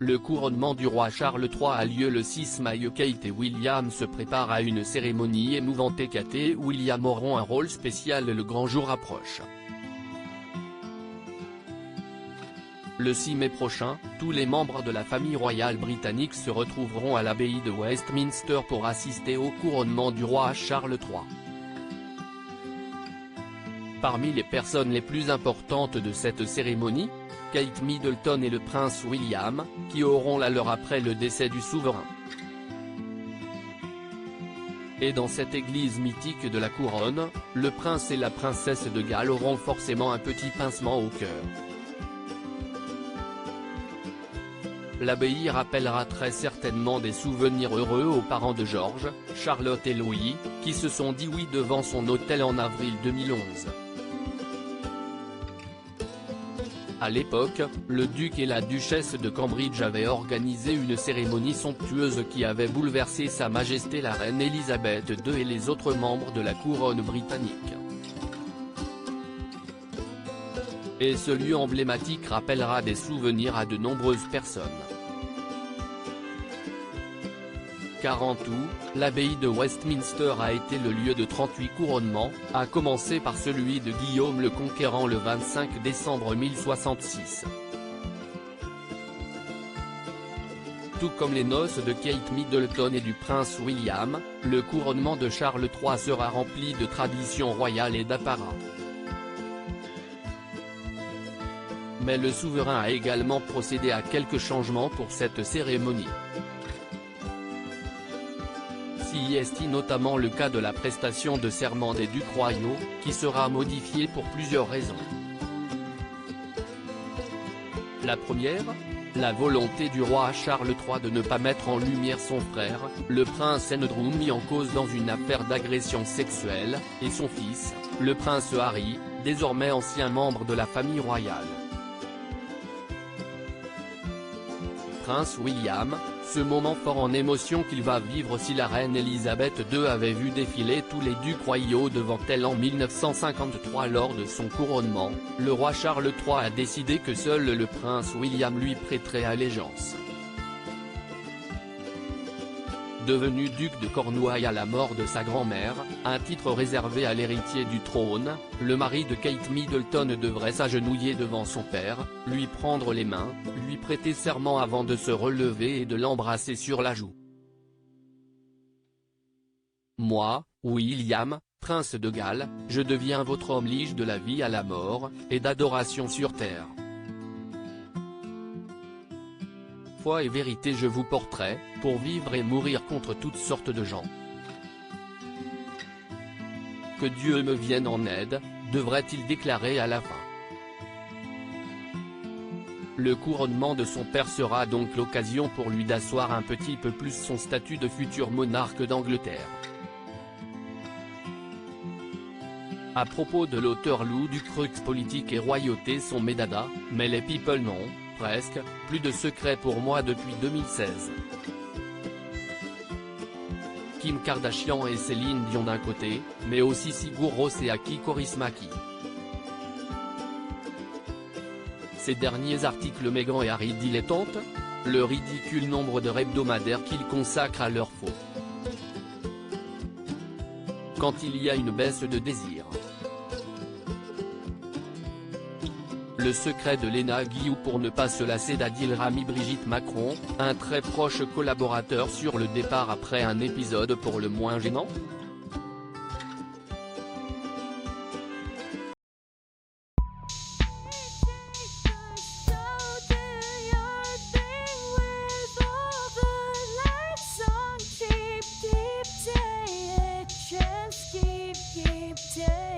Le couronnement du roi Charles III a lieu le 6 mai. Kate et William se préparent à une cérémonie émouvante. Kate et William auront un rôle spécial. Le grand jour approche. Le 6 mai prochain, tous les membres de la famille royale britannique se retrouveront à l'abbaye de Westminster pour assister au couronnement du roi Charles III. Parmi les personnes les plus importantes de cette cérémonie, Kate Middleton et le prince William, qui auront la leur après le décès du souverain. Et dans cette église mythique de la couronne, le prince et la princesse de Galles auront forcément un petit pincement au cœur. L'abbaye rappellera très certainement des souvenirs heureux aux parents de George, Charlotte et Louis, qui se sont dit oui devant son autel en avril 2011. À l'époque, le duc et la duchesse de Cambridge avaient organisé une cérémonie somptueuse qui avait bouleversé Sa Majesté la Reine Elisabeth II et les autres membres de la couronne britannique. Et ce lieu emblématique rappellera des souvenirs à de nombreuses personnes. Car en tout, l'abbaye de Westminster a été le lieu de 38 couronnements, à commencer par celui de Guillaume le Conquérant le 25 décembre 1066. Tout comme les noces de Kate Middleton et du prince William, le couronnement de Charles III sera rempli de traditions royales et d'apparat. Mais le souverain a également procédé à quelques changements pour cette cérémonie. S'y est notamment le cas de la prestation de serment des ducs royaux, qui sera modifiée pour plusieurs raisons. La première, la volonté du roi Charles III de ne pas mettre en lumière son frère, le prince Andrew mis en cause dans une affaire d'agression sexuelle, et son fils, le prince Harry, désormais ancien membre de la famille royale. Prince William, ce moment fort en émotion qu'il va vivre si la reine Elisabeth II avait vu défiler tous les ducs royaux devant elle en 1953 lors de son couronnement, le roi Charles III a décidé que seul le prince William lui prêterait allégeance. Devenu duc de Cornouailles à la mort de sa grand-mère, un titre réservé à l'héritier du trône, le mari de Kate Middleton devrait s'agenouiller devant son père, lui prendre les mains, lui prêter serment avant de se relever et de l'embrasser sur la joue. Moi, William, prince de Galles, je deviens votre homme lige de la vie à la mort, et d'adoration sur terre. Foi et vérité je vous porterai, pour vivre et mourir contre toutes sortes de gens. Que Dieu me vienne en aide, devrait-il déclarer à la fin. Le couronnement de son père sera donc l'occasion pour lui d'asseoir un petit peu plus son statut de futur monarque d'Angleterre. À propos de l'auteur Lou Ducreux, politique et royauté sont mes dadas, mais les people non. Presque, plus de secret pour moi depuis 2016. Kim Kardashian et Céline Dion d'un côté, mais aussi Sigur Rós et Aki Kaurismäki. Ces derniers articles Meghan et Harry dilettantes, le ridicule nombre d'heures hebdomadaires qu'ils consacrent à leur faux. Quand il y a une baisse de désir. Le secret de Léna Guillou pour ne pas se lasser d'Adil Rami. Brigitte Macron, un très proche collaborateur sur le départ après un épisode pour le moins gênant. Keep